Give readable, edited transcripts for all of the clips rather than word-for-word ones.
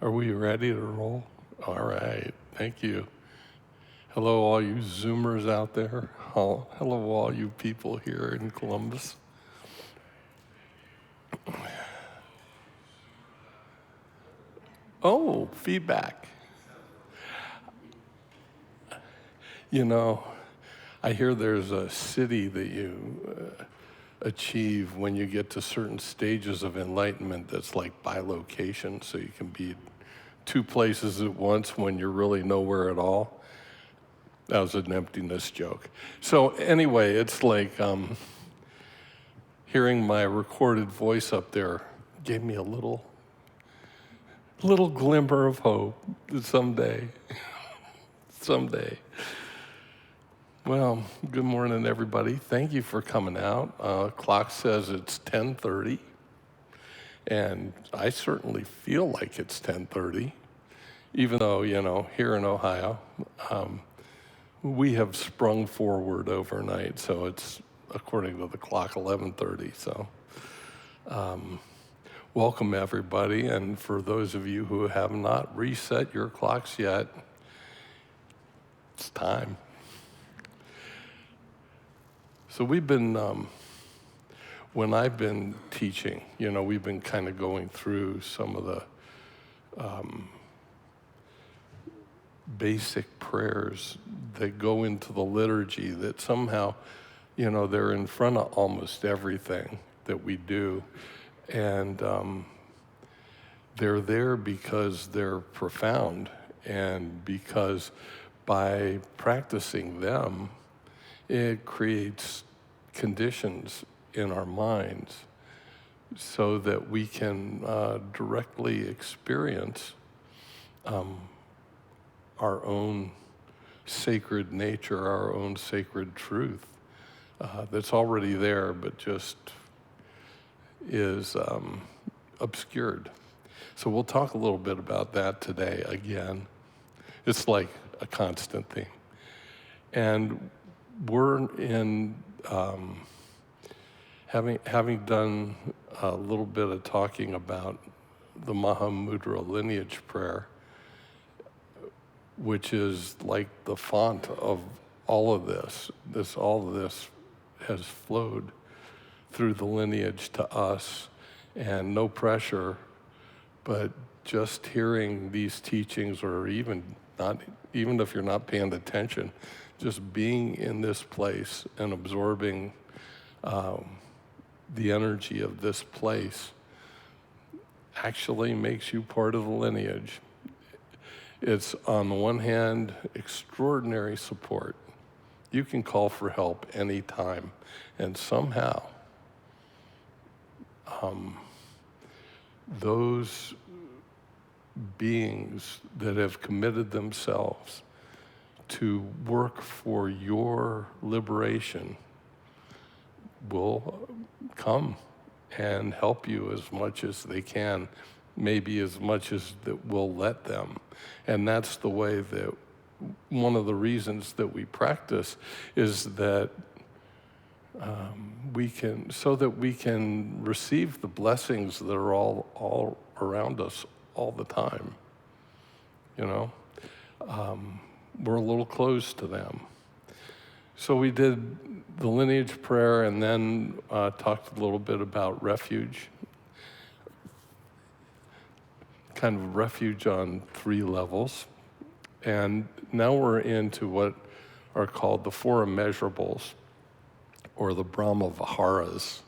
Are we ready to roll? All right, thank you. Hello, all you Zoomers out there. Hello, all you people here in Columbus. Oh, feedback. You know, I hear there's a city that you achieve when you get to certain stages of enlightenment that's like bilocation, so you can be two places at once when you're really nowhere at all. That was an emptiness joke. So anyway, it's like hearing my recorded voice up there gave me a little glimmer of hope that someday. Well, good morning, everybody. Thank you for coming out. Clock says it's 10:30, and I certainly feel like it's 10:30, even though, here in Ohio, we have sprung forward overnight, so it's, according to the clock, 11:30. So welcome, everybody, and for those of you who have not reset your clocks yet, it's time. So we've been, when I've been teaching, we've been kind of going through some of the basic prayers that go into the liturgy that somehow, they're in front of almost everything that we do. And they're there because they're profound, and because by practicing them, it creates conditions in our minds so that we can directly experience our own sacred nature, our own sacred truth that's already there but just is obscured. So we'll talk a little bit about that today again. It's like a constant theme. And we're in, having done a little bit of talking about the Mahamudra lineage prayer, which is like the font of all of this. All of this has flowed through the lineage to us, and no pressure, but just hearing these teachings, or even if you're not paying attention, just being in this place and absorbing the energy of this place actually makes you part of the lineage. It's, on the one hand, extraordinary support. You can call for help anytime, and somehow those beings that have committed themselves to work for your liberation will come and help you as much as they can, maybe as much as that will let them. And that's the way that, one of the reasons that we practice is that we can receive the blessings that are all around us all the time. We're a little close to them. So we did the lineage prayer, and then talked a little bit about refuge. Kind of refuge on 3 levels. And now we're into what are called the 4 Immeasurables, or the Brahma Viharas,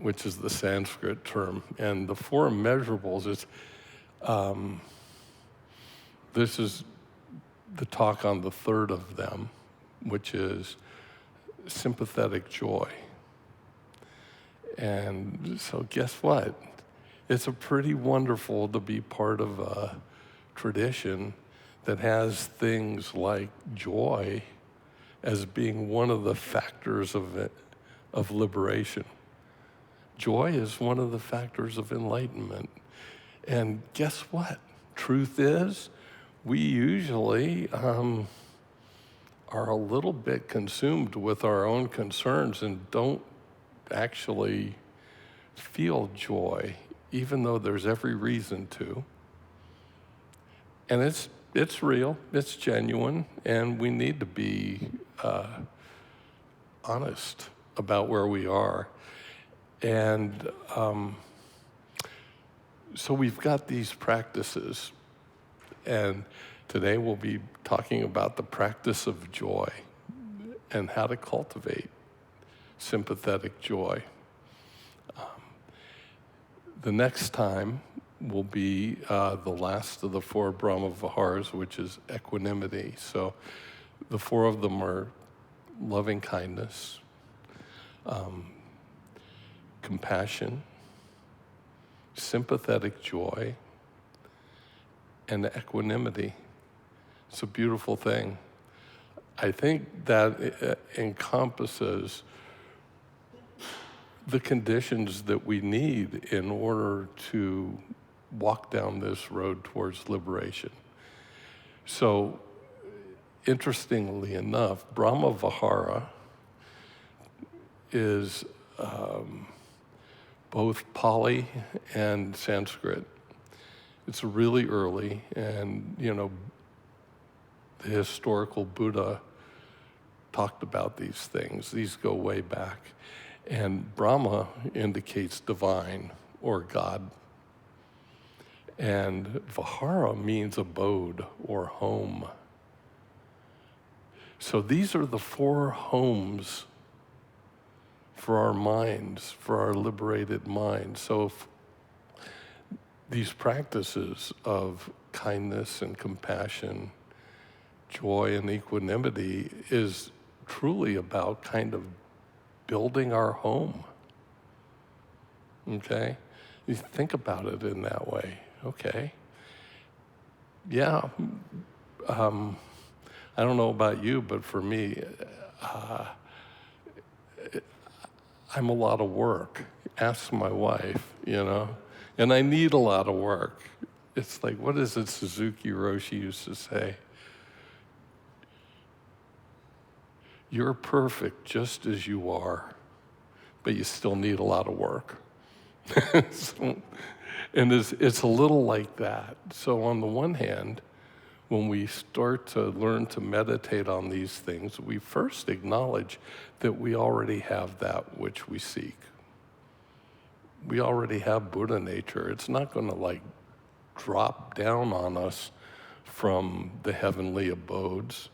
which is the Sanskrit term. And the 4 Immeasurables is, this is the talk on the 3rd of them, which is sympathetic joy. And so guess what? It's a pretty wonderful to be part of a tradition that has things like joy as being one of the factors of liberation. Joy is one of the factors of enlightenment. And guess what? Truth is, we usually are a little bit consumed with our own concerns and don't actually feel joy, even though there's every reason to. And it's real, it's genuine, and we need to be honest about where we are. And so we've got these practices, and today we'll be talking about the practice of joy and how to cultivate sympathetic joy. The next time will be the last of the 4 Brahma Viharas, which is equanimity. So the 4 of them are loving kindness, compassion, sympathetic joy, and equanimity. It's a beautiful thing. I think that encompasses the conditions that we need in order to walk down this road towards liberation. So, interestingly enough, Brahma Vihara is both Pali and Sanskrit. It's really early, and the historical Buddha talked about these things. These go way back. And Brahma indicates divine or God. And Vihara means abode or home. So these are the 4 homes for our minds, for our liberated minds. So if these practices of kindness and compassion, joy and equanimity is truly about kind of building our home, okay? You think about it in that way, okay? Yeah, I don't know about you, but for me, I'm a lot of work. Ask my wife, and I need a lot of work. It's like, what is it Suzuki Roshi used to say? You're perfect just as you are, but you still need a lot of work. And it's a little like that. So on the one hand, when we start to learn to meditate on these things, we first acknowledge that we already have that which we seek. We already have Buddha nature. It's not going to drop down on us from the heavenly abodes.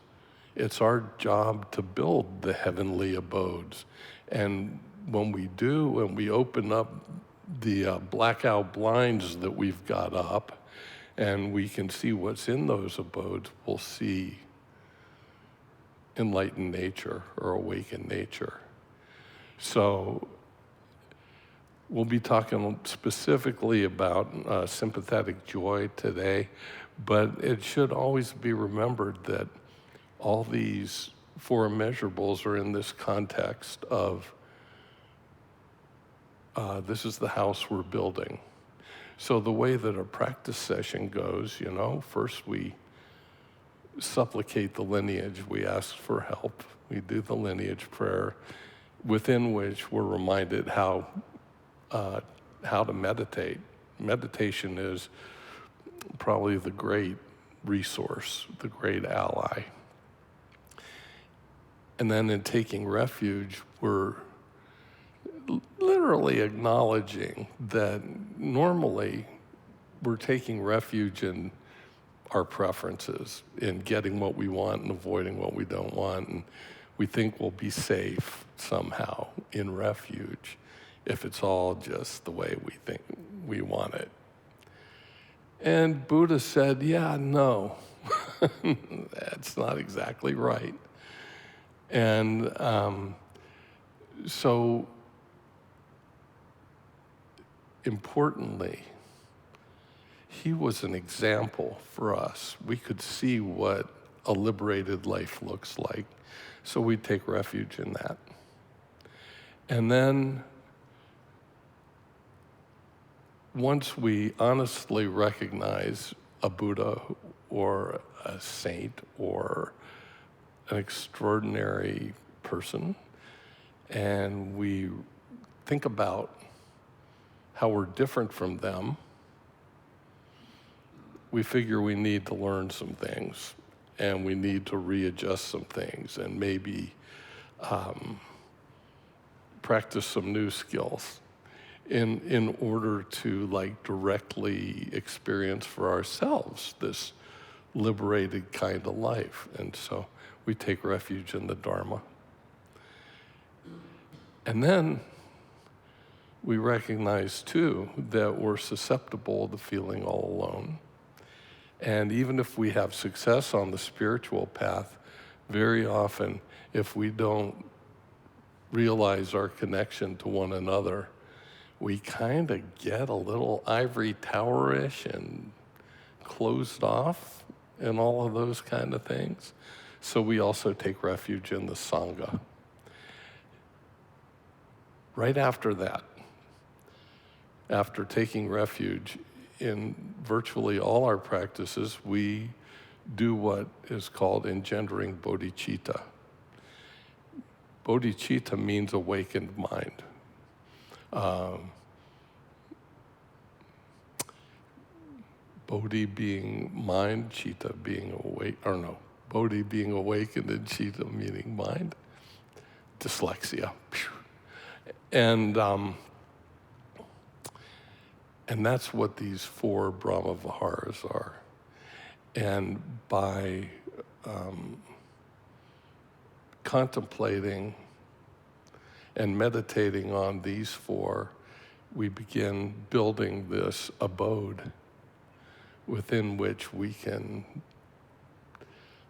It's our job to build the heavenly abodes. And when we do, and we open up the blackout blinds that we've got up, and we can see what's in those abodes, we'll see enlightened nature or awakened nature. So we'll be talking specifically about sympathetic joy today, but it should always be remembered that all these 4 immeasurables are in this context of this is the house we're building. So the way that a practice session goes, first we supplicate the lineage, we ask for help, we do the lineage prayer, within which we're reminded how to meditate. Meditation is probably the great resource, the great ally. And then in taking refuge, we're literally acknowledging that normally we're taking refuge in our preferences, in getting what we want and avoiding what we don't want. And we think we'll be safe somehow in refuge if it's all just the way we think we want it. And Buddha said, yeah, no, that's not exactly right. And so importantly, he was an example for us. We could see what a liberated life looks like. So we take refuge in that. And then once we honestly recognize a Buddha or a saint or an extraordinary person, and we think about how we're different from them, we figure we need to learn some things, and we need to readjust some things, and maybe practice some new skills in order to like directly experience for ourselves this liberated kind of life. And so we take refuge in the Dharma. And then we recognize too that we're susceptible to feeling all alone. And even if we have success on the spiritual path, very often if we don't realize our connection to one another, we kind of get a little ivory tower-ish and closed off and all of those kind of things. So we also take refuge in the Sangha. Right after that, after taking refuge in virtually all our practices, we do what is called engendering bodhicitta. Bodhicitta means awakened mind. Bodhi being mind, citta being awake, or no, Bodhi being awakened and citta meaning mind. Dyslexia. And that's what these 4 Brahma Viharas are. And by contemplating and meditating on these 4, we begin building this abode within which we can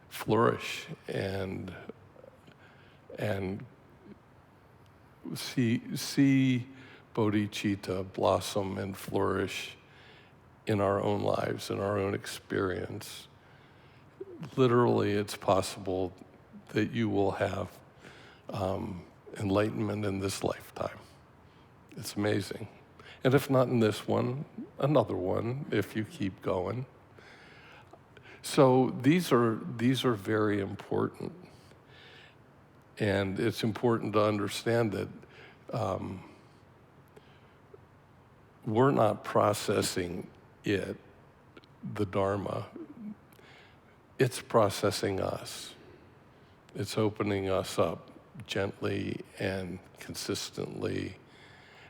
flourish and see bodhicitta blossom and flourish in our own lives, in our own experience. Literally, it's possible that you will have enlightenment in this lifetime. It's amazing. And if not in this one, another one, if you keep going. So these are very important. And it's important to understand that we're not processing it, the Dharma. It's processing us. It's opening us up gently and consistently.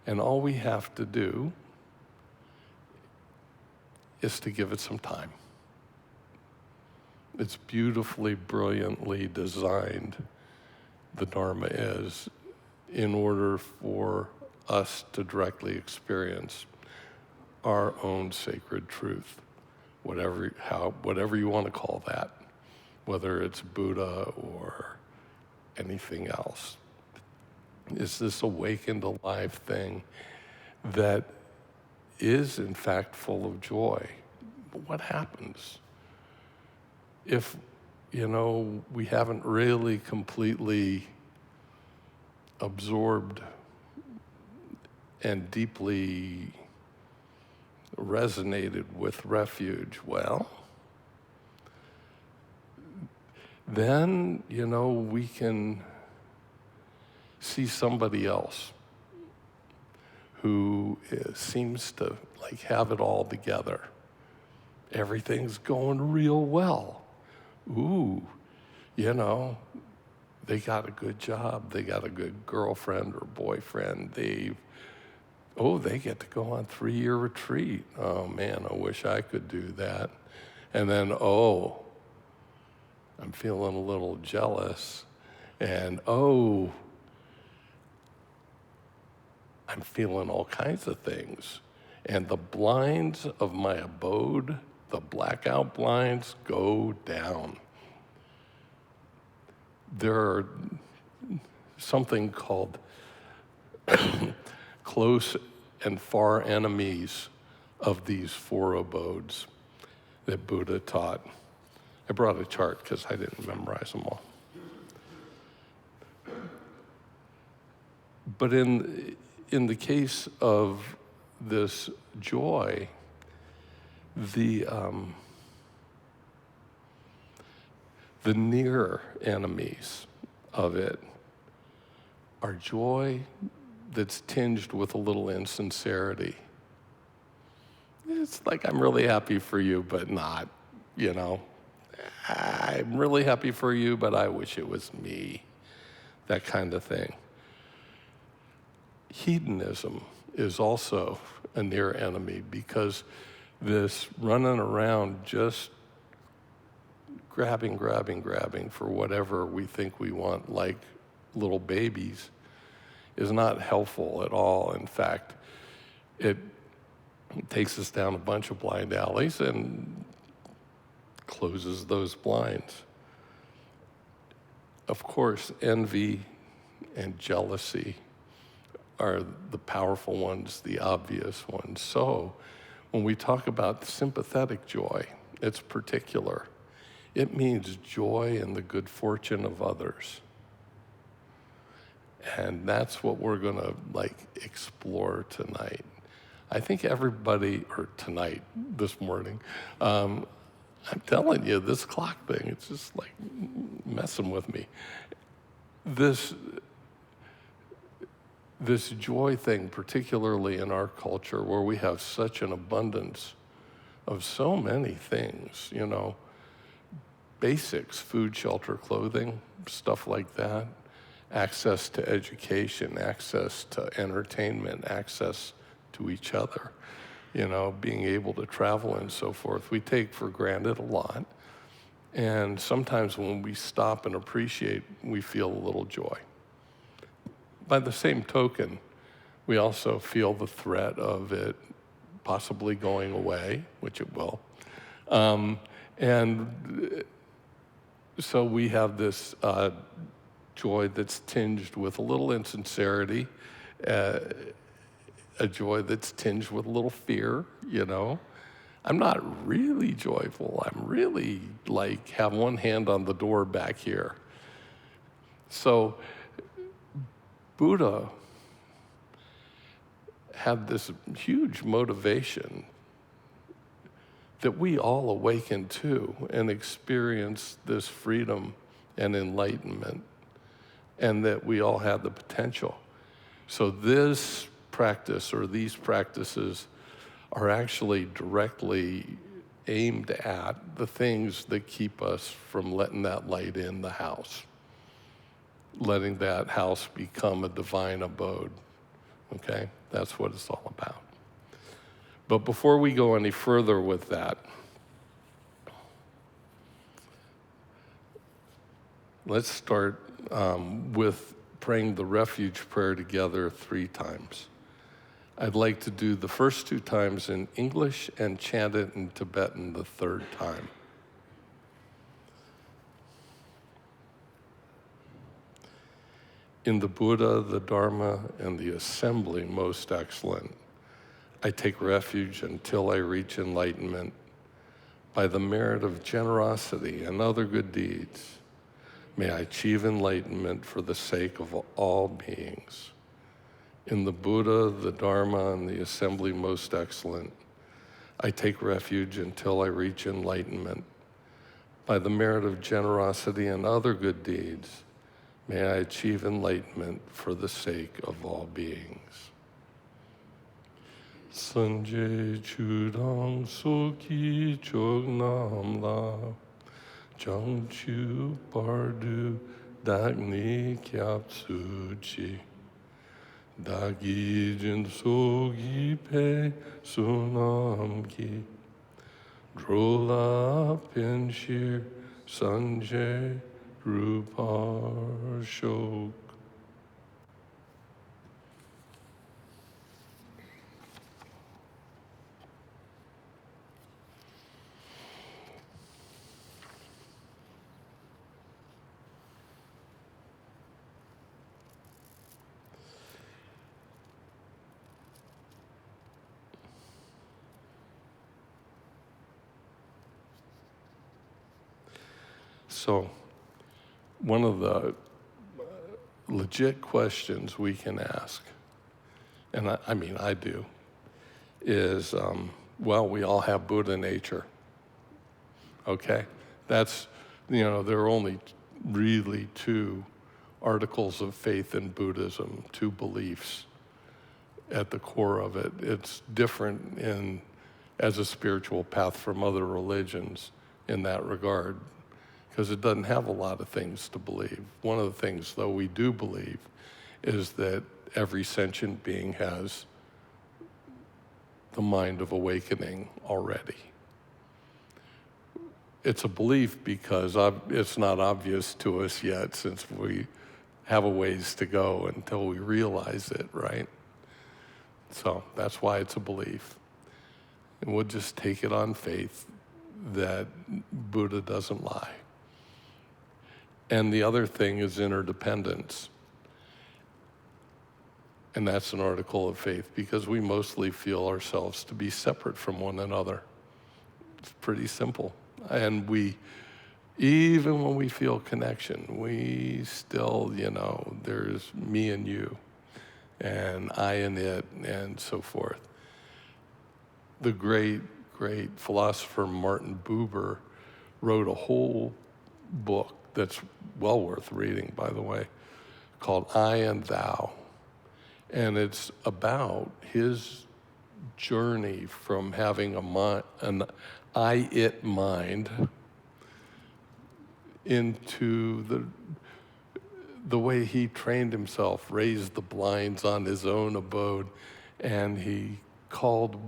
And all we have to do is to give it some time. It's beautifully, brilliantly designed, the Dharma is, in order for us to directly experience our own sacred truth, whatever you want to call that, whether it's Buddha or anything else. It's this awakened, alive thing that is, in fact, full of joy. But what happens if, we haven't really completely absorbed and deeply resonated with refuge? Well, then, we can see somebody else who seems to have it all together. Everything's going real well. Ooh, they got a good job. They got a good girlfriend or boyfriend. They get to go on 3-year retreat. Oh man, I wish I could do that. And then, I'm feeling a little jealous. And I'm feeling all kinds of things. And the blinds of my abode, the blackout blinds, go down. There are something called close and far enemies of these 4 abodes that Buddha taught. I brought a chart because I didn't memorize them all. But in the case of this joy, the near enemies of it are joy that's tinged with a little insincerity. it's like I'm really happy for you, but not, you know. I'm really happy for you, but I wish it was me. That kind of thing. Hedonism is also a near enemy because this running around just grabbing for whatever we think we want, like little babies, is not helpful at all. In fact, it takes us down a bunch of blind alleys and closes those blinds. Of course, envy and jealousy are the powerful ones, the obvious ones. So when we talk about sympathetic joy, it's particular. It means joy in the good fortune of others. And that's what we're gonna explore tonight. I think everybody, or tonight, this morning, I'm telling you, this clock thing, it's just like messing with me. This joy thing, particularly in our culture where we have such an abundance of so many things, you know, basics, food, shelter, clothing, stuff like that, access to education, access to entertainment, access to each other, you know, being able to travel and so forth. We take for granted a lot. And sometimes when we stop and appreciate, we feel a little joy. By the same token, we also feel the threat of it possibly going away, which it will. And so we have this joy that's tinged with a little insincerity, a joy that's tinged with a little fear, you know. I'm not really joyful. I'm really have one hand on the door back here. So Buddha had this huge motivation that we all awaken to and experience this freedom and enlightenment, and that we all have the potential. So this practice, or these practices, are actually directly aimed at the things that keep us from letting that light in the house, letting that house become a divine abode, okay? That's what it's all about. But before we go any further with that, let's start with praying the refuge prayer together 3 times. I'd like to do the first 2 times in English and chant it in Tibetan the 3rd time. In the Buddha, the Dharma, and the assembly most excellent, I take refuge until I reach enlightenment by the merit of generosity and other good deeds. May I achieve enlightenment for the sake of all beings. In the Buddha, the Dharma, and the assembly most excellent, I take refuge until I reach enlightenment. By the merit of generosity and other good deeds, may I achieve enlightenment for the sake of all beings. Sanjay Chudang Soki Chognam La Jangchu Pardu Dagni Kyap Suchi Dagi Jin Sogi Pe Sunam Ki Drola Pinshir Sanjay Rupar Shok. So, one of the legit questions we can ask, and I mean I do, is, well, we all have Buddha nature, okay? That's, there are only really 2 articles of faith in Buddhism, 2 beliefs at the core of it. It's different in as a spiritual path from other religions in that regard, because it doesn't have a lot of things to believe. One of the things, though, we do believe is that every sentient being has the mind of awakening already. It's a belief because it's not obvious to us yet, since we have a ways to go until we realize it, right? So that's why it's a belief. And we'll just take it on faith that Buddha doesn't lie. And the other thing is interdependence. And that's an article of faith, because we mostly feel ourselves to be separate from one another. It's pretty simple. And even when we feel connection, we still, there's me and you, and I and it, and so forth. The great, great philosopher Martin Buber wrote a whole book that's well worth reading, by the way, called I and Thou. And it's about his journey from having an I-it mind into the way he trained himself, raised the blinds on his own abode, and he called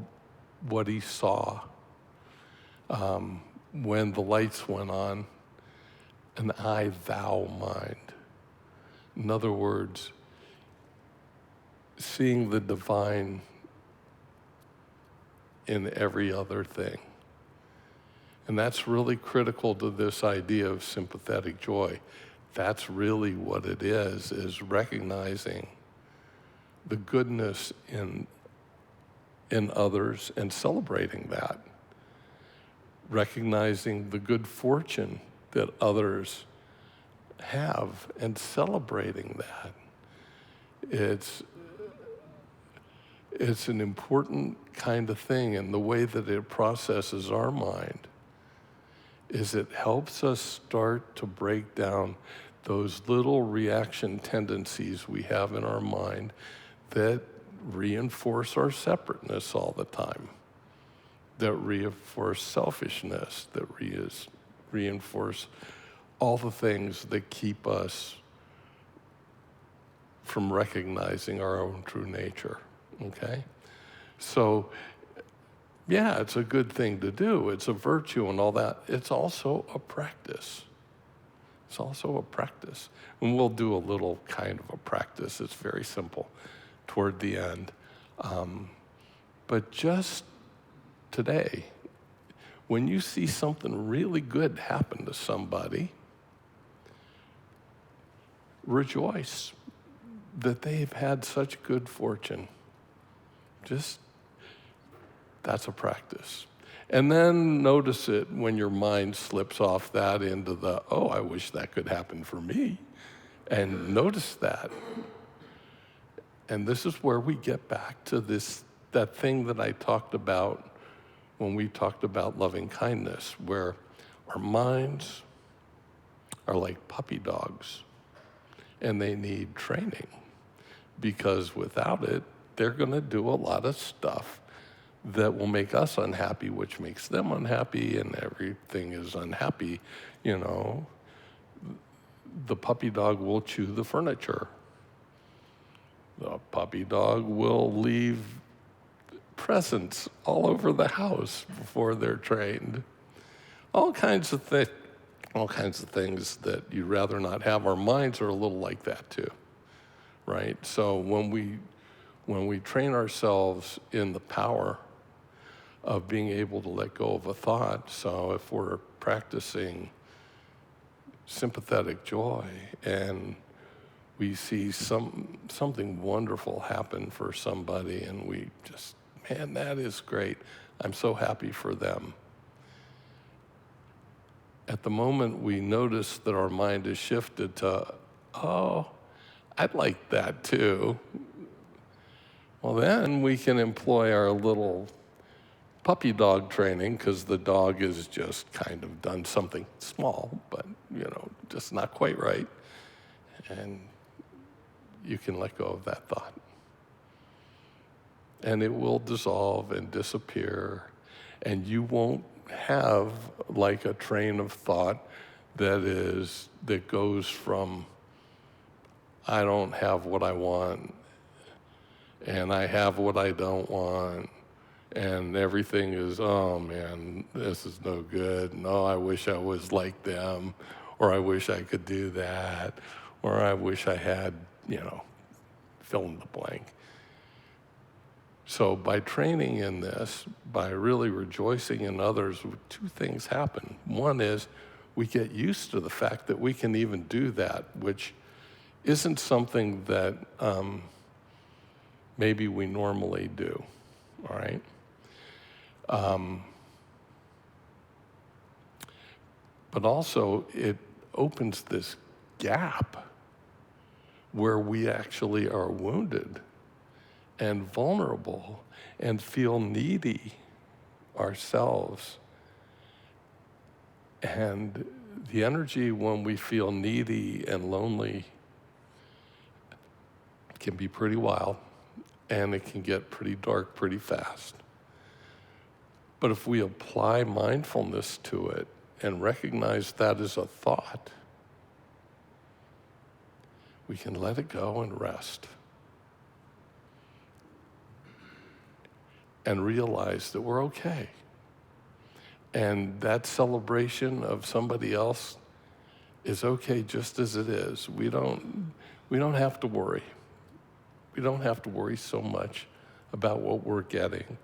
what he saw when the lights went on an I-thou mind. In other words, seeing the divine in every other thing. And that's really critical to this idea of sympathetic joy. That's really what it is recognizing the goodness in others and celebrating that. Recognizing the good fortune that others have and celebrating that. It's an important kind of thing, and the way that it processes our mind is it helps us start to break down those little reaction tendencies we have in our mind that reinforce our separateness all the time, that reinforce selfishness, that reinforce all the things that keep us from recognizing our own true nature, okay? So, yeah, it's a good thing to do. It's a virtue and all that. It's also a practice. It's also a practice. And we'll do a little kind of a practice. It's very simple toward the end. But just today, when you see something really good happen to somebody, rejoice that they've had such good fortune. That's a practice. And then notice it when your mind slips off that into the, oh, I wish that could happen for me. And notice that. And this is where we get back to that thing that I talked about when we talked about loving kindness, where our minds are like puppy dogs, and they need training, because without it, they're going to do a lot of stuff that will make us unhappy, which makes them unhappy, and everything is unhappy. The puppy dog will chew the furniture. The puppy dog will leave presents all over the house before they're trained. All kinds of things that you'd rather not have. Our minds are a little like that too, right? So when we train ourselves in the power of being able to let go of a thought, so if we're practicing sympathetic joy and we see something wonderful happen for somebody, and we just, man, that is great. I'm so happy for them. At the moment we notice that our mind is shifted to, oh, I'd like that too. Well, then we can employ our little puppy dog training, because the dog has just kind of done something small, but, just not quite right. And you can let go of that thought. And it will dissolve and disappear. And you won't have like a train of thought that goes from, I don't have what I want, and I have what I don't want, and everything is, oh man, this is no good. No, I wish I was like them, or I wish I could do that, or I wish I had, fill in the blank. So by training in this, by really rejoicing in others, two things happen. One is we get used to the fact that we can even do that, which isn't something that maybe we normally do, all right? But also it opens this gap where we actually are wounded and vulnerable and feel needy ourselves. And the energy when we feel needy and lonely can be pretty wild, and it can get pretty dark pretty fast. But if we apply mindfulness to it and recognize that as a thought, we can let it go and rest. And realize that we're okay. And that celebration of somebody else is okay just as it is. We don't have to worry. We don't have to worry so much about what we're getting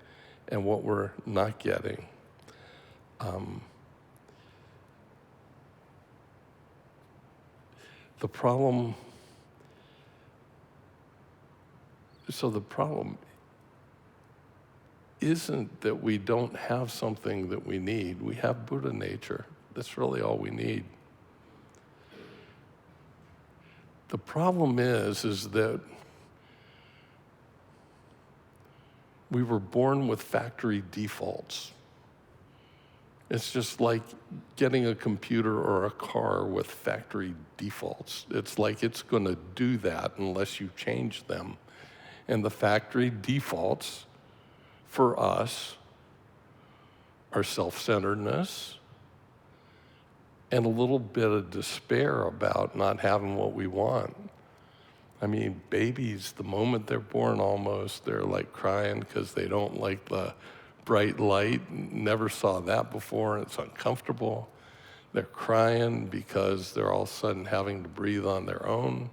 and what we're not getting. The problem isn't that we don't have something that we need. We have Buddha nature. That's really all we need. The problem is that we were born with factory defaults. It's just like getting a computer or a car with factory defaults. It's like it's going to do that unless you change them. And the factory defaults for us are self-centeredness and a little bit of despair about not having what we want. I mean, babies, the moment they're born almost, they're like crying because they don't like the bright light. Never saw that before, and it's uncomfortable. They're crying because they're all of a sudden having to breathe on their own.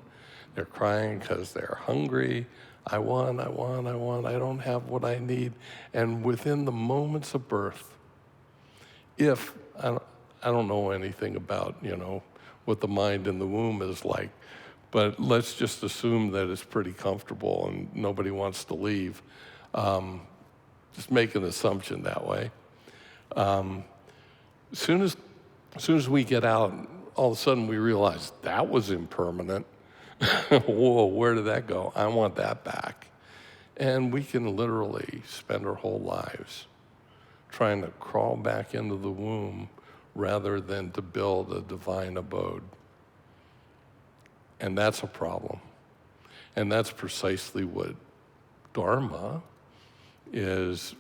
They're crying because they're hungry. I don't have what I need. And within the moments of birth, if, I don't know anything about, what the mind in the womb is like, but let's just assume that it's pretty comfortable and nobody wants to leave. Just make an assumption that way. As soon as we get out, all of a sudden we realize that was impermanent. Whoa, where did that go? I want that back. And we can literally spend our whole lives trying to crawl back into the womb rather than to build a divine abode. And that's a problem. And that's precisely what Dharma is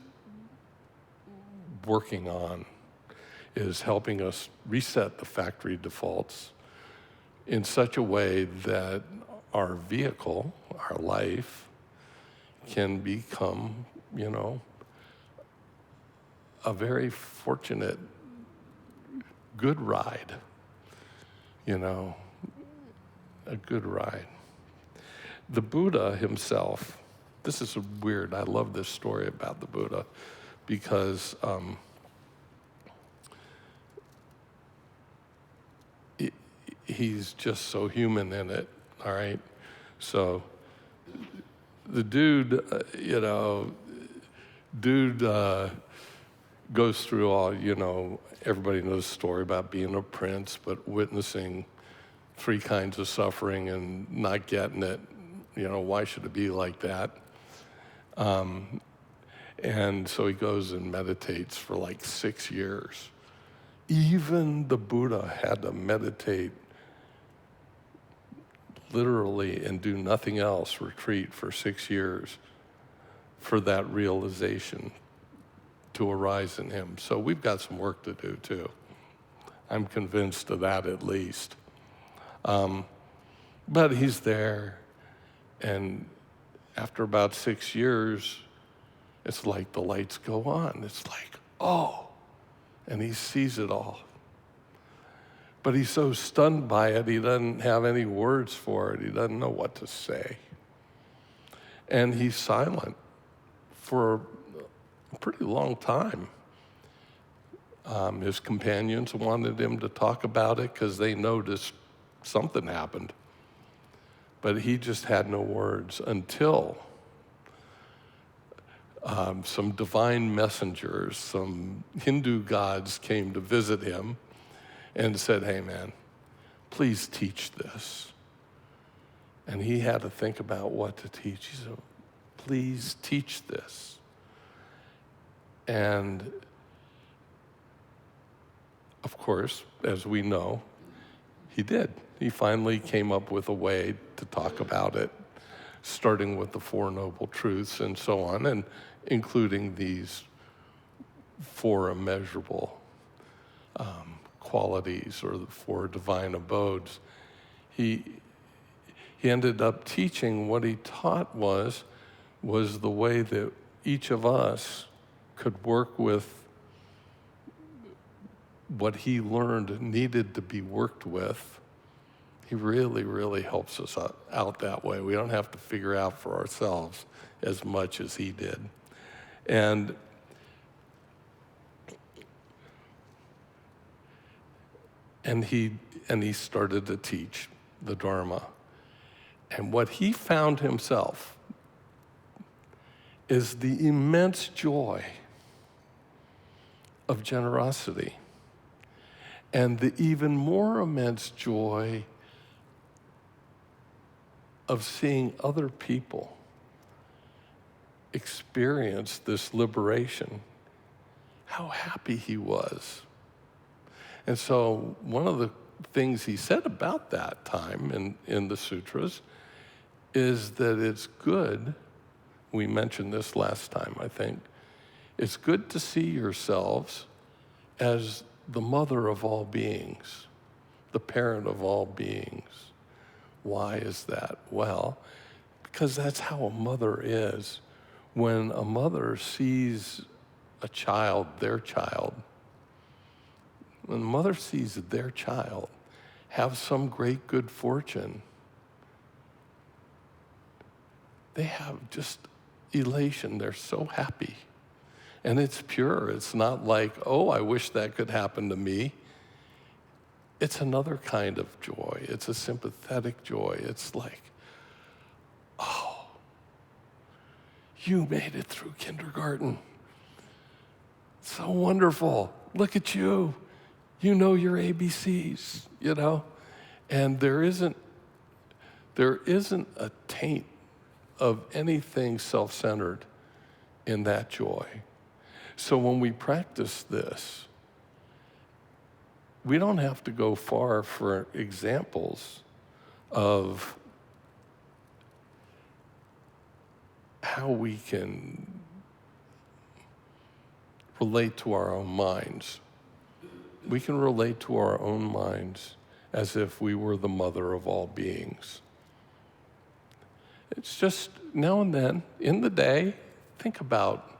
working on, is helping us reset the factory defaults in such a way that our vehicle, our life, can become, a very fortunate, good ride, a good ride. The Buddha himself, this is weird, I love this story about the Buddha because he's just so human in it, all right? So the dude, goes through all, everybody knows the story about being a prince, but witnessing 3 kinds of suffering and not getting it. Why should it be like that? And so he goes and meditates for like 6 years. Even the Buddha had to meditate literally and do nothing else, retreat for 6 years for that realization. to arise in him. So we've got some work to do too. I'm convinced of that at least. But he's there, and after about 6 years, it's like the lights go on. It's like, oh, and he sees it all. But he's so stunned by it, he doesn't have any words for it. He doesn't know what to say. And he's silent for a pretty long time. His companions wanted him to talk about it because they noticed something happened. But he just had no words until some divine messengers, some Hindu gods came to visit him and said, hey man, please teach this. And he had to think about what to teach. He said, please teach this. And of course, as we know, he did. He finally came up with a way to talk about it, starting with the Four Noble Truths and so on, and including these four immeasurable qualities, or the four divine abodes. He ended up teaching what he taught was the way that each of us could work with what he learned needed to be worked with. He really, really helps us out that way. We don't have to figure out for ourselves as much as he did. And he started to teach the Dharma. And what he found himself is the immense joy of generosity, and the even more immense joy of seeing other people experience this liberation. How happy he was. And so one of the things he said about that time in the sutras is that it's good, we mentioned this last time, I think, it's good to see yourselves as the mother of all beings, the parent of all beings. Why is that? Well, because that's how a mother is. When a mother sees a child, their child, when a mother sees their child have some great good fortune, they have just elation. They're so happy. And it's pure. It's not like, oh, I wish that could happen to me. It's another kind of joy. It's a sympathetic joy. It's like, oh, you made it through kindergarten. So wonderful. Look at you. You know your ABCs, you know? And there isn't a taint of anything self-centered in that joy. So when we practice this, we don't have to go far for examples of how we can relate to our own minds. We can relate to our own minds as if we were the mother of all beings. It's just now and then, in the day, think about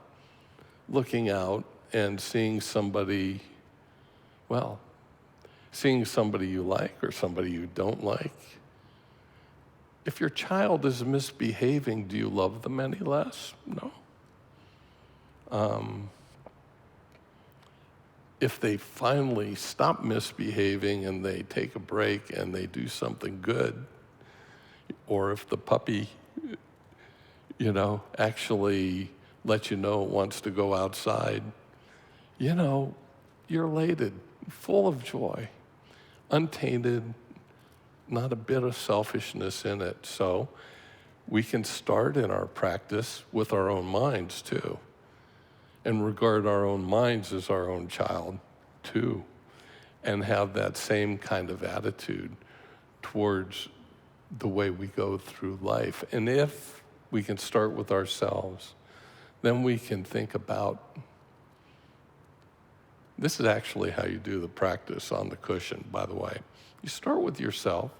looking out and seeing somebody, well, seeing somebody you like or somebody you don't like. If your child is misbehaving, do you love them any less? No. If they finally stop misbehaving and they take a break and they do something good, or if the puppy, actually lets you know it wants to go outside, you're elated, full of joy, untainted, not a bit of selfishness in it. So we can start in our practice with our own minds too, and regard our own minds as our own child too, and have that same kind of attitude towards the way we go through life. And if we can start with ourselves, then we can think about This is actually how you do the practice on the cushion, by the way. You start with yourself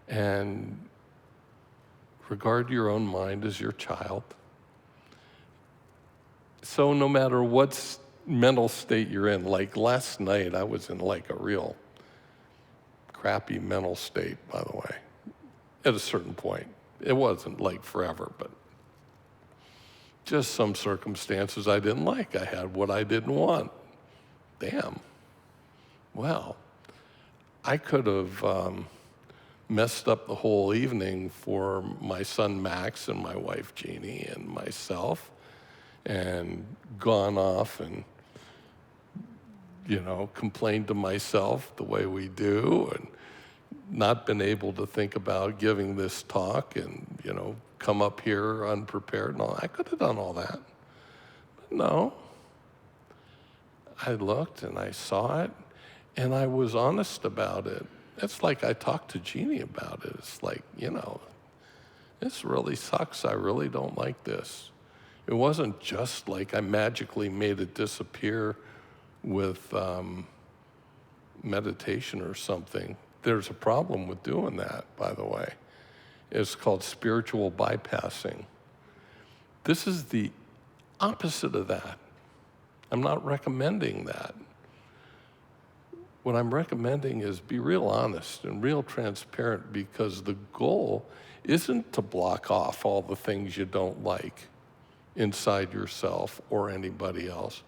and regard your own mind as your child. So no matter what mental state you're in, like last night, I was in like a real crappy mental state, by the way, at a certain point. It wasn't like forever, but just some circumstances I didn't like. I had what I didn't want. Damn. Well, I could have messed up the whole evening for my son Max and my wife Jeannie and myself, and gone off and, complained to myself the way we do, and not been able to think about giving this talk and, come up here unprepared and all. I could have done all that. But no. I looked and I saw it, and I was honest about it. It's like I talked to Jeannie about it. It's like, this really sucks. I really don't like this. It wasn't just like I magically made it disappear with meditation or something. There's a problem with doing that, by the way. It's called spiritual bypassing. This is the opposite of that. I'm not recommending that. What I'm recommending is be real honest and real transparent, because the goal isn't to block off all the things you don't like inside yourself or anybody else.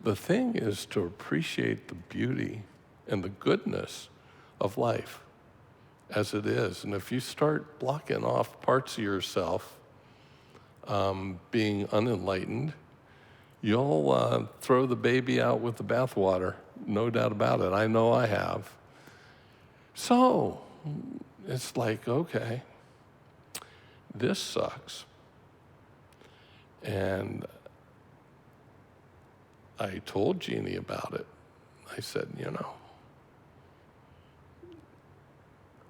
The thing is to appreciate the beauty and the goodness of life as it is. And if you start blocking off parts of yourself, being unenlightened, you'll throw the baby out with the bathwater, no doubt about it. I know I have. So it's like, okay, this sucks. And I told Jeannie about it. I said,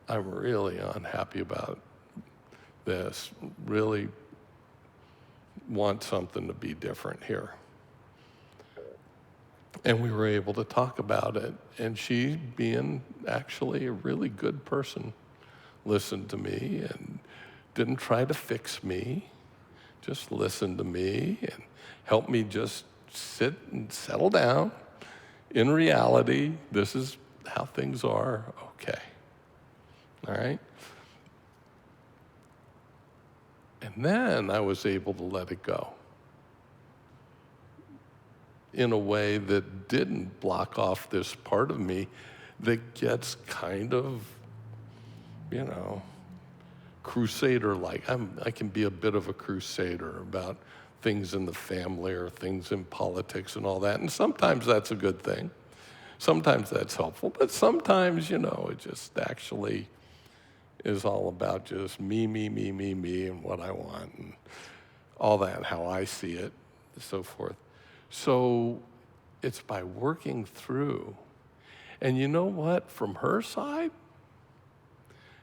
I'm really unhappy about this, really want something to be different here. And we were able to talk about it. And she, being actually a really good person, listened to me and didn't try to fix me, just listened to me and helped me just sit and settle down. In reality, this is how things are. Okay. All right? And then I was able to let it go in a way that didn't block off this part of me that gets kind of, crusader-like. I can be a bit of a crusader about things in the family or things in politics and all that. And sometimes that's a good thing. Sometimes that's helpful. But sometimes, it just actually is all about just me, and what I want and all that, how I see it, and so forth. So it's by working through. And you know what? From her side,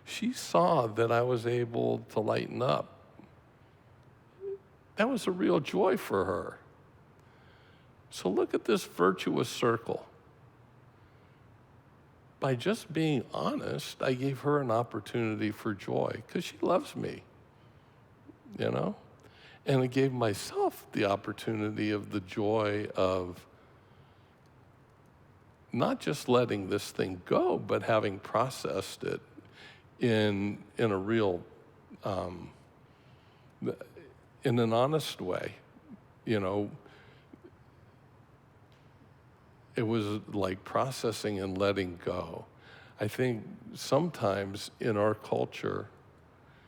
she saw that I was able to lighten up. That was a real joy for her. So look at this virtuous circle. By just being honest, I gave her an opportunity for joy because she loves me, And I gave myself the opportunity of the joy of not just letting this thing go, but having processed it in a real, in an honest way. It was like processing and letting go. I think sometimes in our culture,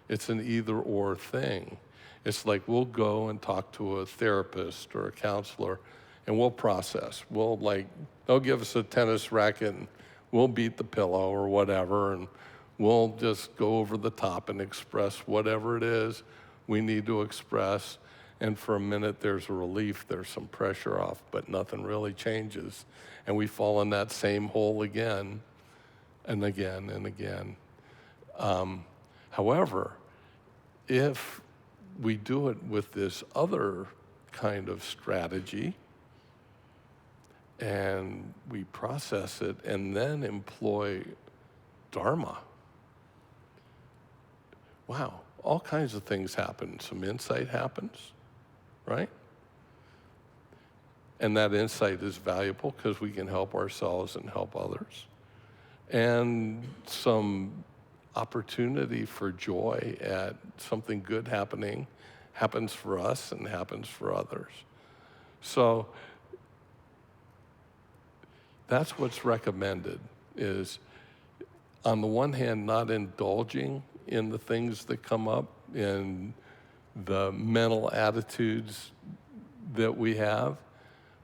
it's an either-or thing. It's like we'll go and talk to a therapist or a counselor, and we'll process. They'll give us a tennis racket, and we'll beat the pillow or whatever, and we'll just go over the top and express whatever it is we need to express. And for a minute, there's a relief, there's some pressure off, but nothing really changes. And we fall in that same hole again and again and again. However, if we do it with this other kind of strategy, and we process it and then employ Dharma. Wow, all kinds of things happen. Some insight happens, right? And that insight is valuable because we can help ourselves and help others. And some opportunity for joy at something good happening happens for us and happens for others. So that's what's recommended, is on the one hand, not indulging in the things that come up, in the mental attitudes that we have,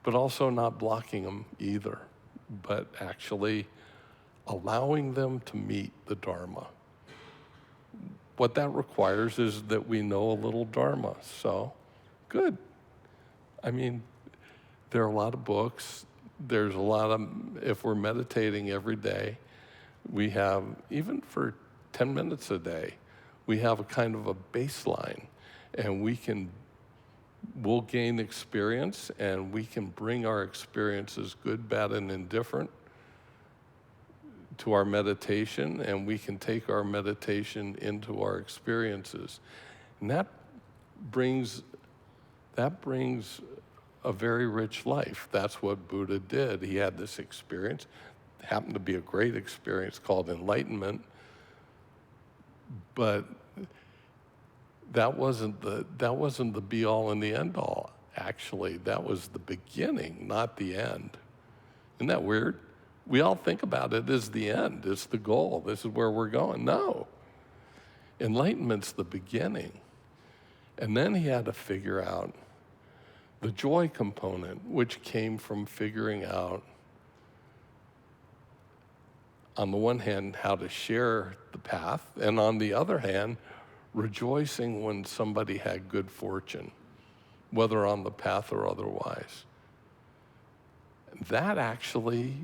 but also not blocking them either, but actually allowing them to meet the Dharma. What that requires is that we know a little Dharma, so good. I mean, there are a lot of books. There's a lot of, if we're meditating every day, we have, even for 10 minutes a day, we have a kind of a baseline, and we'll gain experience, and we can bring our experiences, good, bad, and indifferent, to our meditation, and we can take our meditation into our experiences. And that brings a very rich life. That's what Buddha did. He had this experience, happened to be a great experience called enlightenment, but that wasn't the be all and the end all. Actually, that was the beginning, not the end. Isn't that weird? We all think about it as the end, it's the goal, this is where we're going. No, enlightenment's the beginning. And then he had to figure out the joy component, which came from figuring out, on the one hand, how to share the path, and on the other hand, rejoicing when somebody had good fortune, whether on the path or otherwise. That actually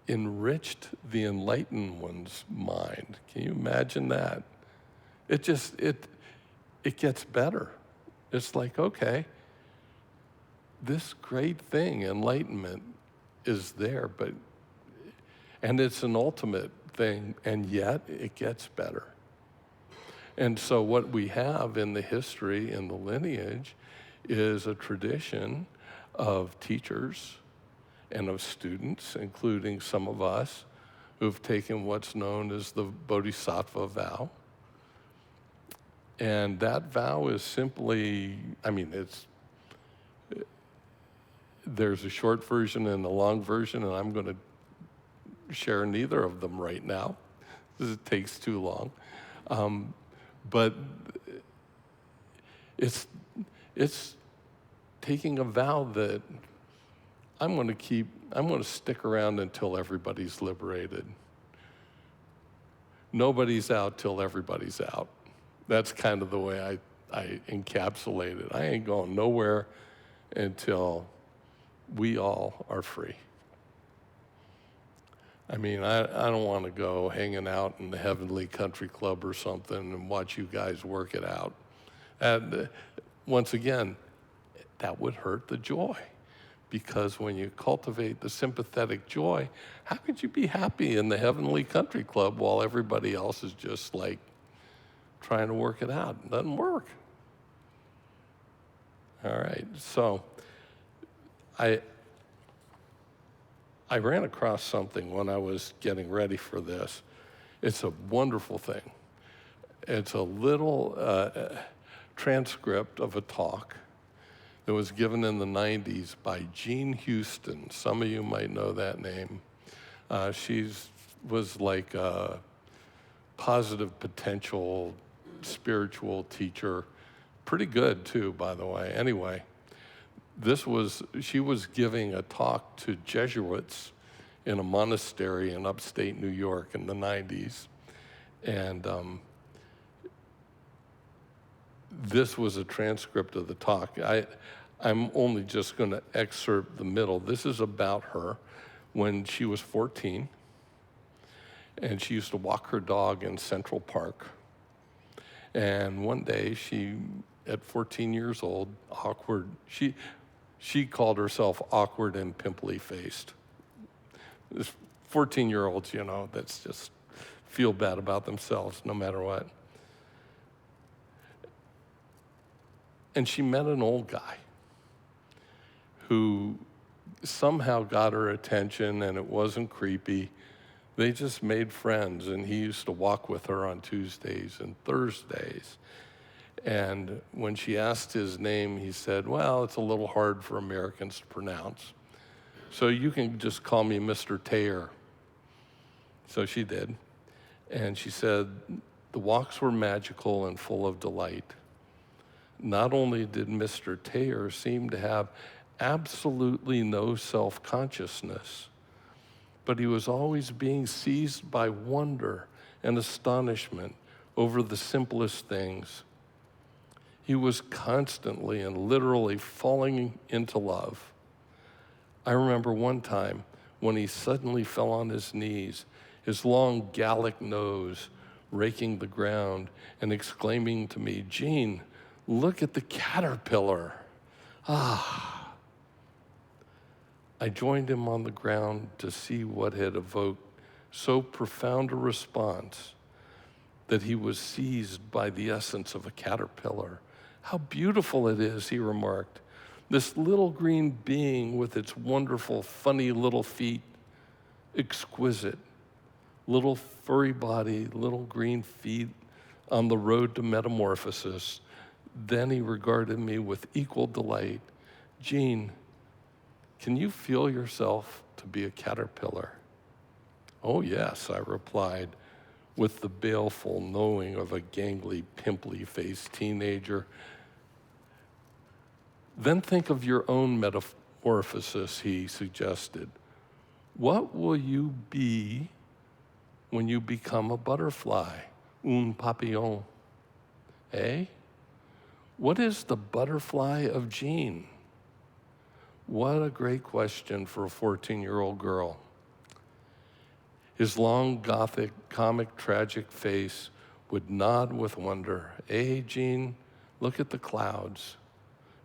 enriched the enlightened one's mind. Can you imagine that? It gets better. It's like, okay, this great thing, enlightenment, is there, and it's an ultimate thing, and yet it gets better. And so what we have in the history, in the lineage, is a tradition of teachers and of students, including some of us, who've taken what's known as the Bodhisattva vow. And that vow is simply, there's a short version and a long version, and I'm going to share neither of them right now, because it takes too long. But it's taking a vow that I'm going to stick around until everybody's liberated. Nobody's out till everybody's out. That's kind of the way I encapsulate it. I ain't going nowhere until we all are free. I don't want to go hanging out in the Heavenly Country Club or something and watch you guys work it out. And once again, that would hurt the joy. Because when you cultivate the sympathetic joy, how could you be happy in the Heavenly Country Club while everybody else is just like trying to work it out? It doesn't work. All right, so I ran across something when I was getting ready for this. It's a wonderful thing. It's a little transcript of a talk that was given in the 90s by Jean Houston. Some of you might know that name. She was like a positive potential spiritual teacher. Pretty good too, by the way. Anyway, she was giving a talk to Jesuits in a monastery in upstate New York in the 90s. And this was a transcript of the talk. I'm only just going to excerpt the middle. This is about her when she was 14, and she used to walk her dog in Central Park. And one day she at 14 years old, awkward. She called herself awkward and pimply-faced. This 14-year-olds, that's just feel bad about themselves no matter what. And she met an old guy who somehow got her attention, and it wasn't creepy. They just made friends, and he used to walk with her on Tuesdays and Thursdays. And when she asked his name, he said, well, it's a little hard for Americans to pronounce, so you can just call me Mr. Taylor. So she did. And she said, the walks were magical and full of delight. Not only did Mr. Taylor seem to have absolutely no self-consciousness, but he was always being seized by wonder and astonishment over the simplest things. He was constantly and literally falling into love. I remember one time when he suddenly fell on his knees, his long Gallic nose raking the ground, and exclaiming to me, Gene, look at the caterpillar. Ah. I joined him on the ground to see what had evoked so profound a response that he was seized by the essence of a caterpillar. How beautiful it is, he remarked. This little green being with its wonderful, funny little feet, exquisite, little furry body, little green feet on the road to metamorphosis. Then he regarded me with equal delight. Gene, can you feel yourself to be a caterpillar? Oh yes, I replied, with the baleful knowing of a gangly, pimply-faced teenager. Then think of your own metamorphosis, he suggested. What will you be when you become a butterfly, un papillon? Eh? What is the butterfly of Gene? What a great question for a 14-year-old girl. His long, gothic, comic, tragic face would nod with wonder. Eh, Gene, look at the clouds.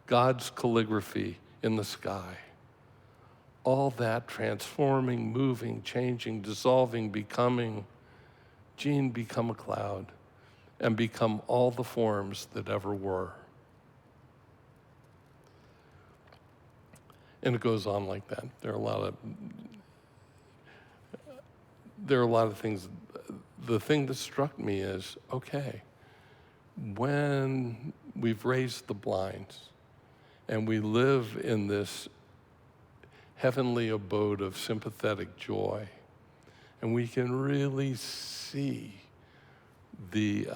God's calligraphy in the sky. All that transforming, moving, changing, dissolving, becoming. Gene, become a cloud and become all the forms that ever were. And it goes on like that. There are a lot of things. The thing that struck me is, okay, when we've raised the blinds and we live in this heavenly abode of sympathetic joy, and we can really see the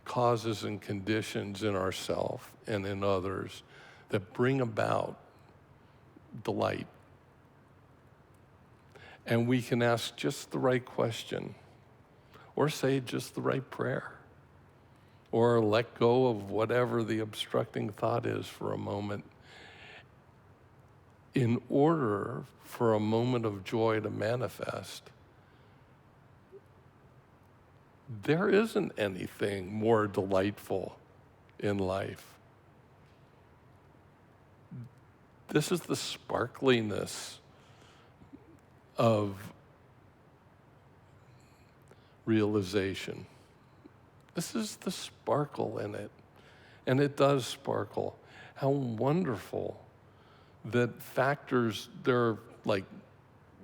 causes and conditions in ourselves and in others that bring about delight. And we can ask just the right question, or say just the right prayer, or let go of whatever the obstructing thought is for a moment, in order for a moment of joy to manifest. There isn't anything more delightful in life. This is the sparkliness of realization. This is the sparkle in it. And it does sparkle. How wonderful that factors, there are, like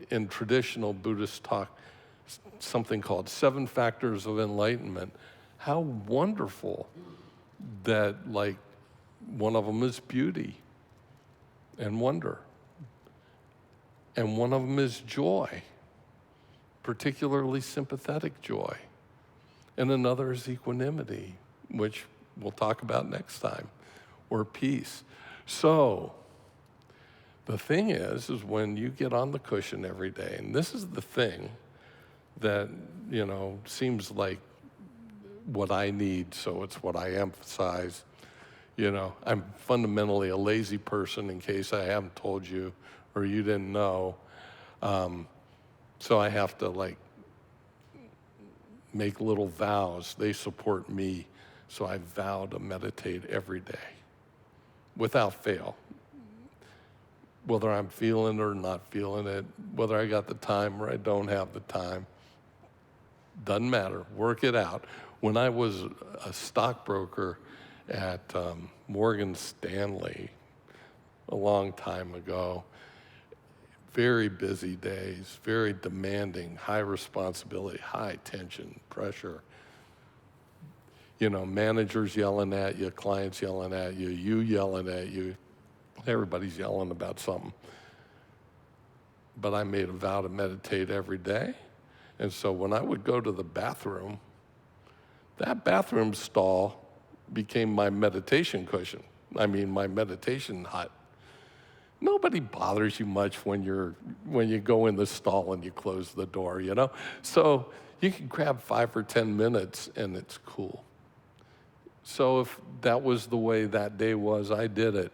in traditional Buddhist talk, something called 7 factors of enlightenment. How wonderful that, like, one of them is beauty and wonder. And one of them is joy, particularly sympathetic joy. And another is equanimity, which we'll talk about next time, or peace. So the thing is when you get on the cushion every day, and this is the thing that, seems like what I need, so it's what I emphasize. I'm fundamentally a lazy person, in case I haven't told you or you didn't know. So I have to make little vows. They support me So I vow to meditate every day, without fail. Whether I'm feeling it or not feeling it, whether I got the time or I don't have the time, doesn't matter, work it out. When I was a stockbroker at Morgan Stanley a long time ago, very busy days, very demanding, high responsibility, high tension, pressure. You know, managers yelling at you, clients yelling at you, you yelling at you. Everybody's yelling about something. But I made a vow to meditate every day. And so when I would go to the bathroom, that bathroom stall became my meditation cushion. I mean, my meditation hut. Nobody bothers you much when you go in the stall and you close the door, you know? So you can grab 5 or 10 minutes and it's cool. So if that was the way that day was, I did it.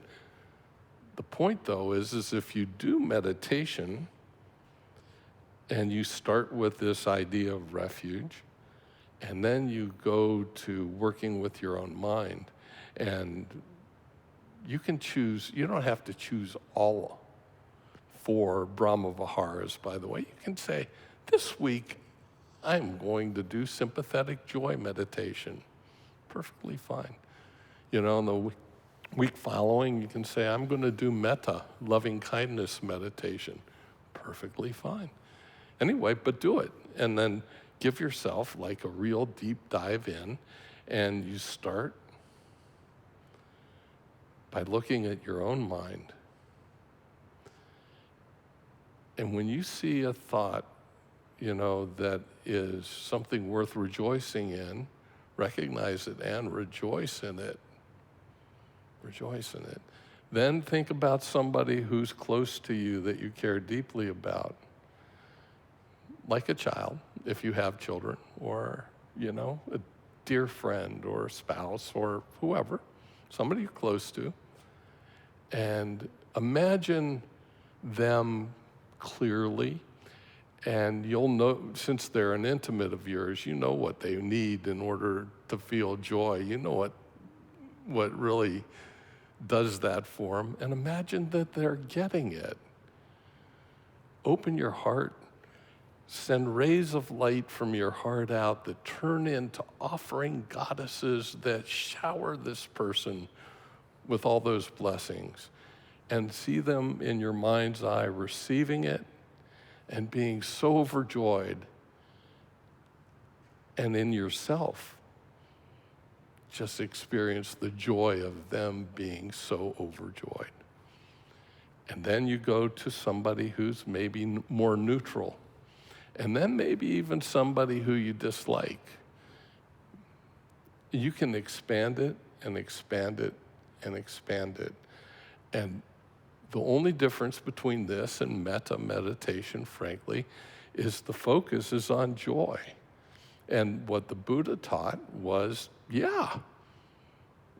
The point, though, is if you do meditation and you start with this idea of refuge, and then you go to working with your own mind, and you can choose, you don't have to choose all 4 Brahma Viharas, by the way. You can say, this week, I'm going to do sympathetic joy meditation. Perfectly fine. You know, in the week following, you can say, I'm going to do metta, loving kindness meditation. Perfectly fine. Anyway, but do it. And then give yourself like a real deep dive in, and you start by looking at your own mind. And when you see a thought, you know, that is something worth rejoicing in, recognize it and rejoice in it. Rejoice in it. Then think about somebody who's close to you that you care deeply about, like a child, if you have children, or, you know, a dear friend or spouse or whoever, somebody you're close to. And imagine them clearly, and you'll know, since they're an intimate of yours, you know what they need in order to feel joy. You know what really does that for them, and imagine that they're getting it. Open your heart, send rays of light from your heart out that turn into offering goddesses that shower this person with all those blessings, and see them in your mind's eye receiving it and being so overjoyed, and in yourself just experience the joy of them being so overjoyed. And then you go to somebody who's maybe more neutral, and then maybe even somebody who you dislike. You can expand it and expand it and expand it. And the only difference between this and metta meditation, frankly, is the focus is on joy. And what the Buddha taught was, yeah,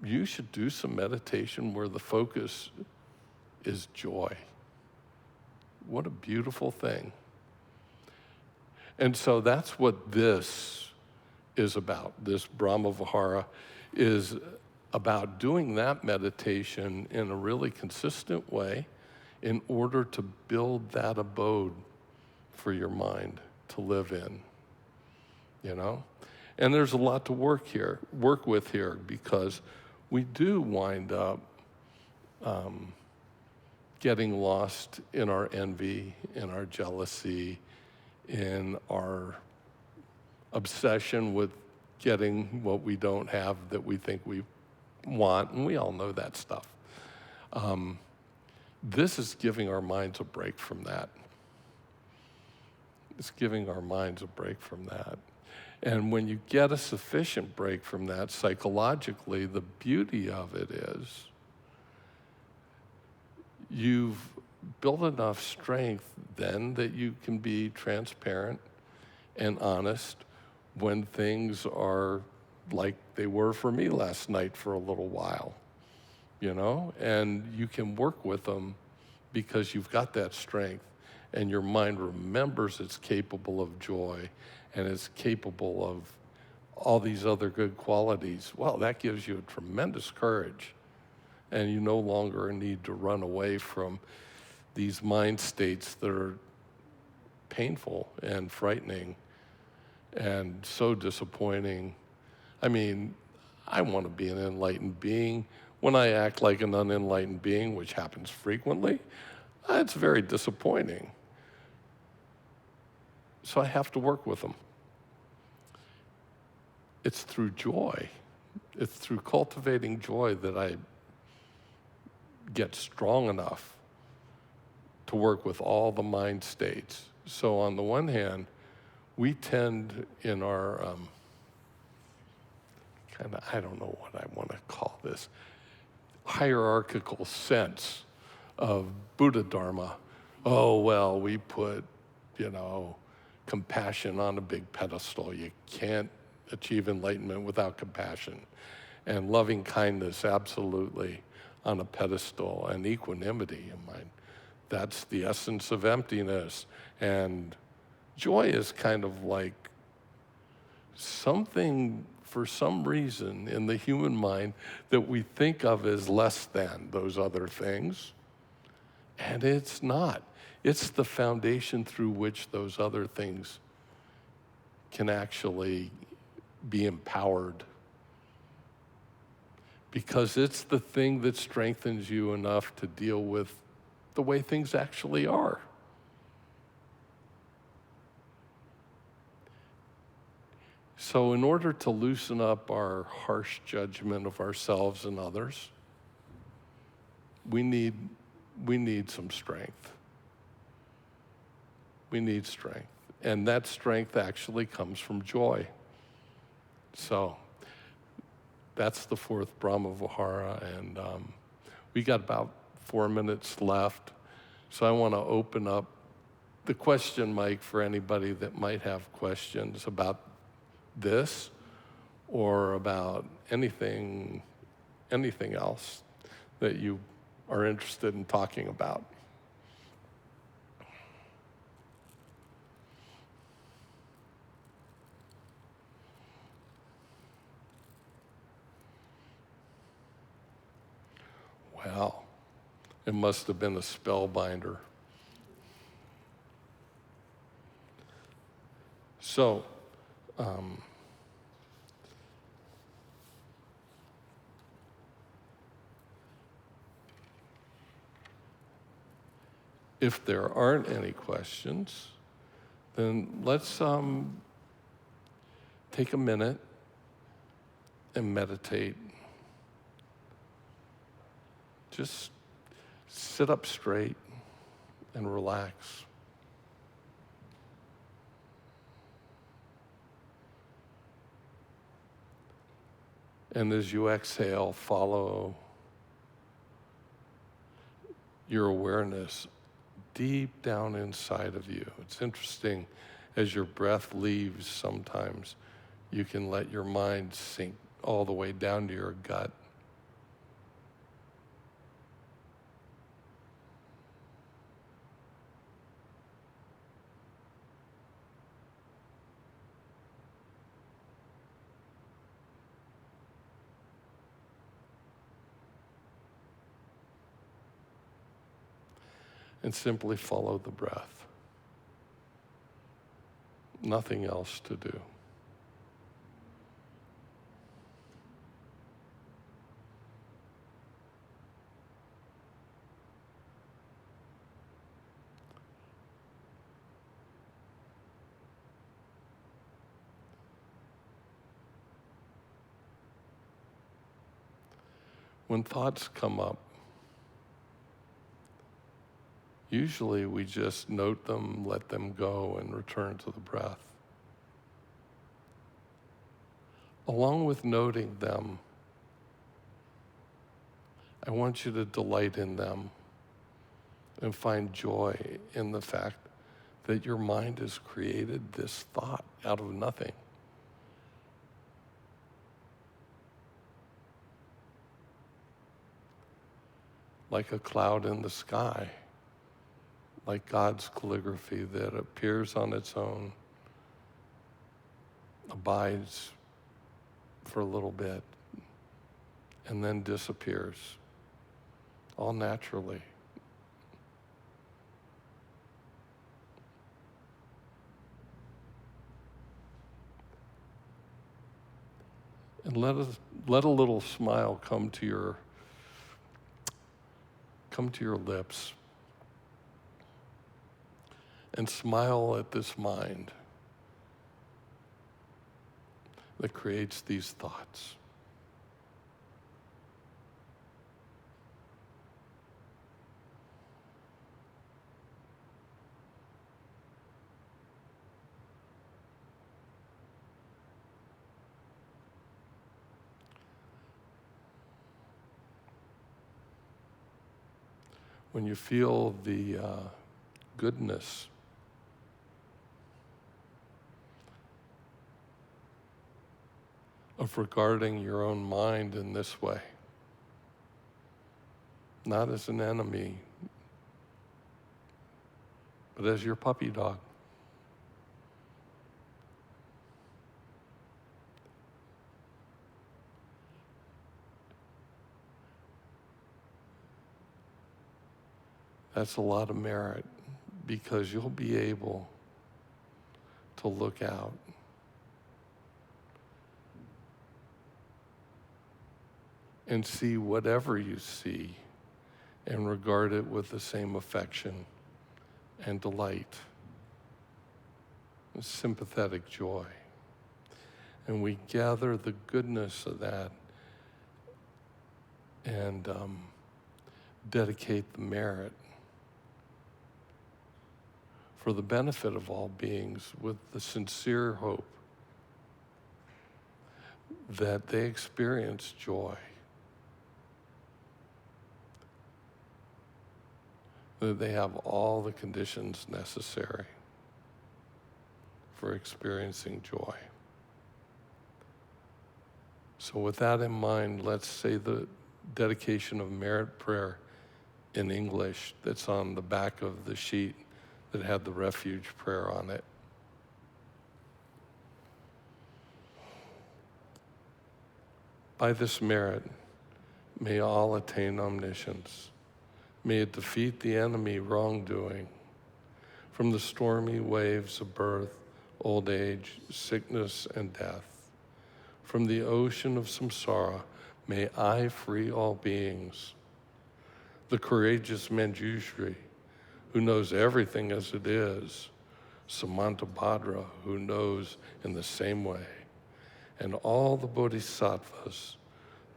you should do some meditation where the focus is joy. What a beautiful thing. And so that's what this is about. This Brahma Vihara is about doing that meditation in a really consistent way in order to build that abode for your mind to live in, you know? And there's a lot to work with here, because we do wind up getting lost in our envy, in our jealousy, in our obsession with getting what we don't have that we think we want, and we all know that stuff. This is giving our minds a break from that. It's giving our minds a break from that. And when you get a sufficient break from that, psychologically, the beauty of it is you've built enough strength then that you can be transparent and honest when things are like they were for me last night for a little while, you know? And you can work with them because you've got that strength, and your mind remembers it's capable of joy, and it's capable of all these other good qualities, well, that gives you a tremendous courage. And you no longer need to run away from these mind states that are painful and frightening and so disappointing. I mean, I want to be an enlightened being. When I act like an unenlightened being, which happens frequently, it's very disappointing. So I have to work with them. It's through joy. It's through cultivating joy that I get strong enough to work with all the mind states. So on the one hand, we tend in our I don't know what I want to call this, hierarchical sense of Buddha Dharma. Oh, well, we put, compassion on a big pedestal. You can't achieve enlightenment without compassion. And loving kindness, absolutely, on a pedestal, and equanimity in mind. That's the essence of emptiness. And joy is kind of like something, for some reason, in the human mind that we think of as less than those other things. And it's not. It's the foundation through which those other things can actually be empowered. Because it's the thing that strengthens you enough to deal with the way things actually are. So in order to loosen up our harsh judgment of ourselves and others, we need some strength. We need strength. And that strength actually comes from joy. So that's the fourth Brahma Vihara, and we got about 4 minutes left. So I want to open up the question mic for anybody that might have questions about this or about anything else that you are interested in talking about. Wow, it must have been a spellbinder. So, if there aren't any questions, then let's take a minute and meditate. Just sit up straight and relax. And as you exhale, follow your awareness deep down inside of you. It's interesting, as your breath leaves, sometimes you can let your mind sink all the way down to your gut. And simply follow the breath. Nothing else to do. When thoughts come up, usually we just note them, let them go, and return to the breath. Along with noting them, I want you to delight in them and find joy in the fact that your mind has created this thought out of nothing. Like a cloud in the sky, like God's calligraphy that appears on its own, abides for a little bit and then disappears, all naturally. And let a little smile come to your lips, and smile at this mind that creates these thoughts. When you feel the goodness of regarding your own mind in this way, not as an enemy, but as your puppy dog. That's a lot of merit, because you'll be able to look out and see whatever you see and regard it with the same affection and delight, sympathetic joy. And we gather the goodness of that and dedicate the merit for the benefit of all beings, with the sincere hope that they experience joy, that they have all the conditions necessary for experiencing joy. So with that in mind, let's say the dedication of merit prayer in English that's on the back of the sheet that had the refuge prayer on it. By this merit, may all attain omniscience. May it defeat the enemy wrongdoing. From the stormy waves of birth, old age, sickness, and death. From the ocean of samsara, may I free all beings. The courageous Manjushri, who knows everything as it is, Samantabhadra, who knows in the same way, and all the bodhisattvas,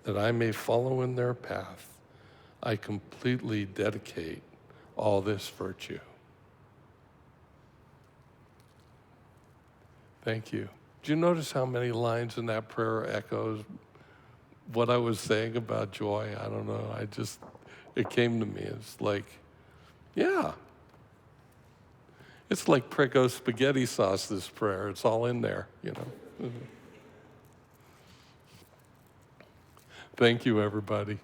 that I may follow in their path, I completely dedicate all this virtue. Thank you. Did you notice how many lines in that prayer echoes what I was saying about joy? I don't know, it came to me. It's like, yeah. It's like Prego spaghetti sauce, this prayer. It's all in there, you know. Thank you, everybody.